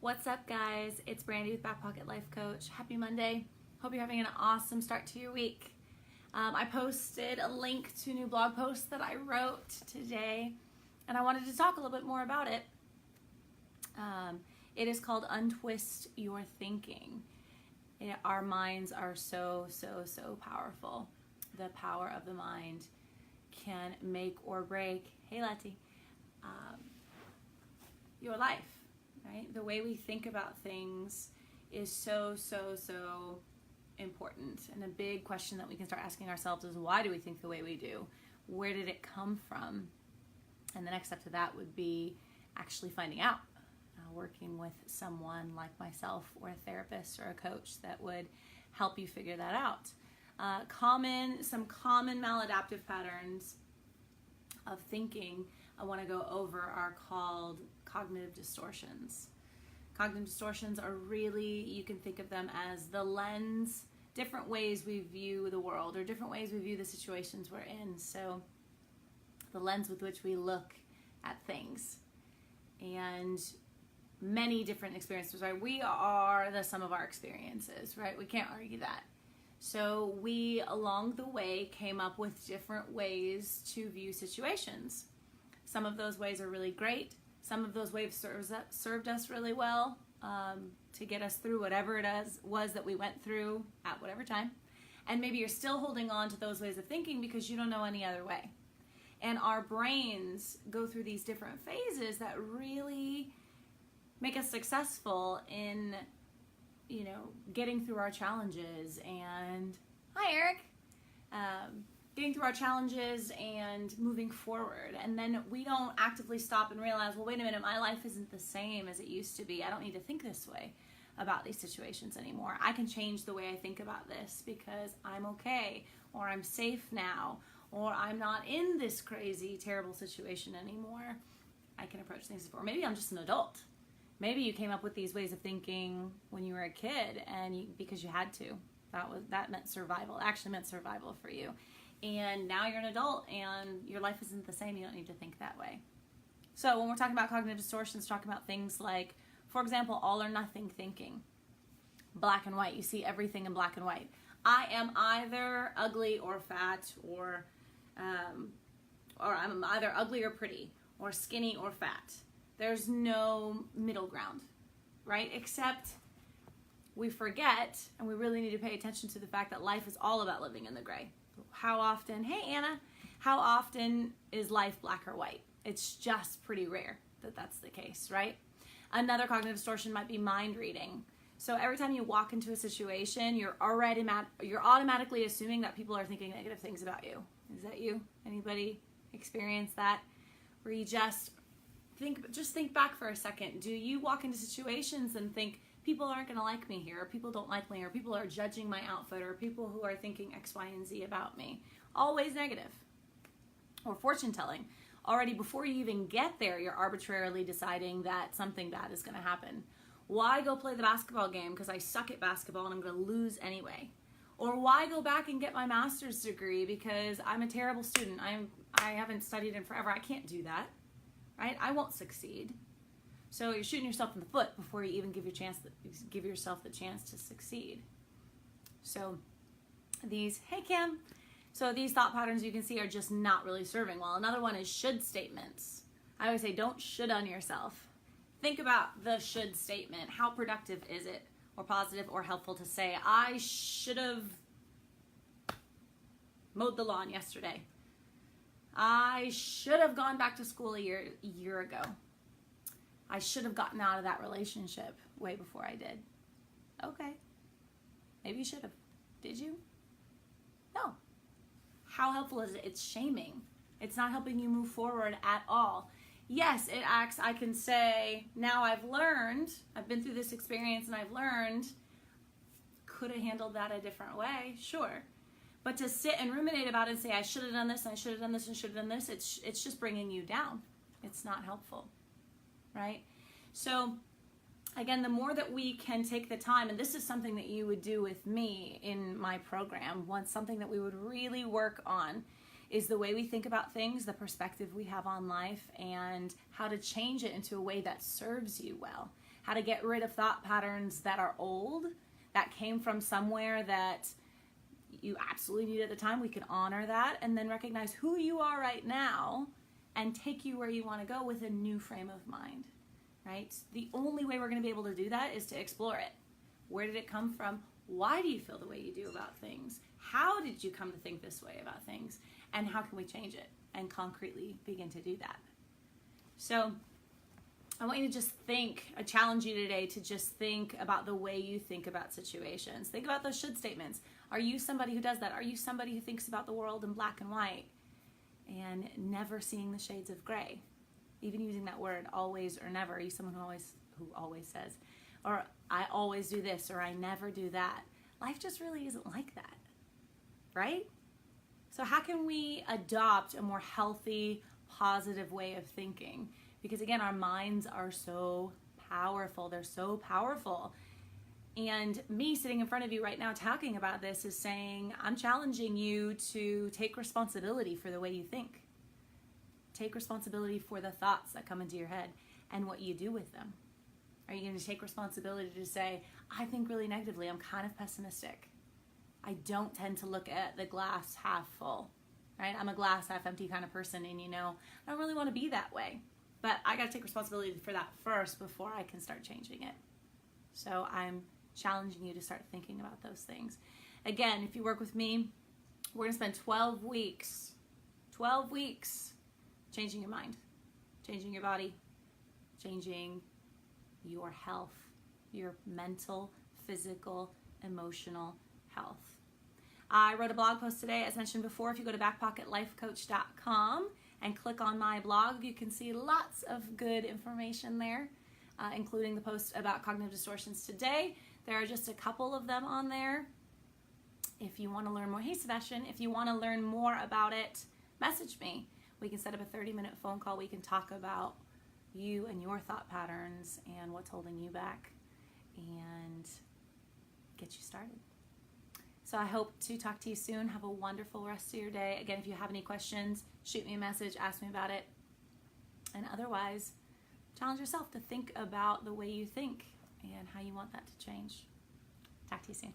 What's up, guys? It's Brandy with Back Pocket Life Coach. Happy Monday. Hope you're having an awesome start to your week. I posted a link to a new blog post that I wrote today, and I wanted to talk a little bit more about it. It is called Untwist Your Thinking. Our minds are so powerful. The power of the mind can make or break, hey Letty, your life. Right? The way we think about things is so important. And a big question that we can start asking ourselves is, why do we think the way we do? Where did it come from? And the next step to that would be actually finding out, working with someone like myself or a therapist or a coach that would help you figure that out. Some common maladaptive patterns of thinking I want to go over are called cognitive distortions. Cognitive distortions are really, you can think of them as the lens, different ways we view the world or different ways we view the situations we're in. So the lens with which we look at things and many different experiences, right? We are the sum of our experiences, right? We can't argue that. So we, along the way, came up with different ways to view situations. Some of those ways are really great. Some of those ways served us really well to get us through whatever it was that we went through at whatever time. And maybe you're still holding on to those ways of thinking because you don't know any other way. And our brains go through these different phases that really make us successful in, getting through our challenges. And hi, Eric. Getting through our challenges and moving forward. And then we don't actively stop and realize, well, wait a minute, my life isn't the same as it used to be. I don't need to think this way about these situations anymore. I can change the way I think about this because I'm okay, or I'm safe now, or I'm not in this crazy, terrible situation anymore. I can approach things before. Maybe I'm just an adult. Maybe you came up with these ways of thinking when you were a kid and because you had to. That meant survival. It actually meant survival for you. And now you're an adult and your life isn't the same. You don't need to think that way. So when we're talking about cognitive distortions, talking about things like, for example, all or nothing thinking. Black and white. You see everything in black and white. I am either ugly or fat, or I'm either ugly or pretty, or skinny or fat. There's no middle ground, right? Except we forget, and we really need to pay attention to the fact that life is all about living in the gray. How often, hey Anna, how often is life black or white? It's just pretty rare that that's the case, right? Another cognitive distortion might be mind reading. So every time you walk into a situation, you're automatically assuming that people are thinking negative things about you. Is that you? Anybody experience that? Where you just think back for a second. Do you walk into situations and think, people aren't going to like me here, or people don't like me, or people are judging my outfit, or people who are thinking X, Y, and Z about me? Always negative. Or fortune telling. Already before you even get there, you're arbitrarily deciding that something bad is going to happen. Why go play the basketball game because I suck at basketball and I'm going to lose anyway? Or why go back and get my master's degree because I'm a terrible student? I haven't studied in forever. I can't do that, right? I won't succeed. So you're shooting yourself in the foot before you even give yourself the chance to succeed. So these thought patterns you can see are just not really serving well. Another one is should statements. I always say, don't should on yourself. Think about the should statement. How productive is it, or positive or helpful to say, I should have mowed the lawn yesterday. I should have gone back to school a year ago. I should have gotten out of that relationship way before I did. Okay. Maybe you should have. Did you? No. How helpful is it? It's shaming. It's not helping you move forward at all. Yes, I can say, now I've learned, I've been through this experience and I've learned, could have handled that a different way, sure. But to sit and ruminate about it and say, I should have done this, and I should have done this, and should have done this, it's just bringing you down. It's not helpful. Right? So again, the more that we can take the time, and this is something that you would do with me in my program, something that we would really work on is the way we think about things, the perspective we have on life, and how to change it into a way that serves you well. how to get rid of thought patterns that are old, that came from somewhere that you absolutely need at the time. We can honor that and then recognize who you are right now and take you where you want to go with a new frame of mind, right? The only way we're going to be able to do that is to explore it. Where did it come from? Why do you feel the way you do about things? How did you come to think this way about things? And how can we change it and concretely begin to do that? So I want you to just think, I challenge you today to just think about the way you think about situations. Think about those should statements. Are you somebody who does that? Are you somebody who thinks about the world in black and white and never seeing the shades of gray? Even using that word, always or never. Are you someone who always says, or I always do this, or I never do that? Life just really isn't like that, right? So how can we adopt a more healthy, positive way of thinking? Because again, our minds are so powerful. They're so powerful. And me sitting in front of you right now talking about this is saying, I'm challenging you to take responsibility for the way you think. Take responsibility for the thoughts that come into your head and what you do with them. Are you going to take responsibility to say, I think really negatively, I'm kind of pessimistic. I don't tend to look at the glass half full, right? I'm a glass half empty kind of person, and I don't really want to be that way. But I got to take responsibility for that first before I can start changing it. So I'm challenging you to start thinking about those things. Again, if you work with me, we're going to spend 12 weeks changing your mind, changing your body, changing your health, your mental, physical, emotional health. I wrote a blog post today, as mentioned before. If you go to backpocketlifecoach.com and click on my blog, you can see lots of good information there, including the post about cognitive distortions today. There are just a couple of them on there. If you want to learn more, hey Sebastian, if you want to learn more about it, message me. We can set up a 30-minute phone call. We can talk about you and your thought patterns and what's holding you back and get you started. So I hope to talk to you soon. Have a wonderful rest of your day. Again, if you have any questions, shoot me a message, ask me about it. And otherwise, challenge yourself to think about the way you think and how you want that to change. Talk to you soon.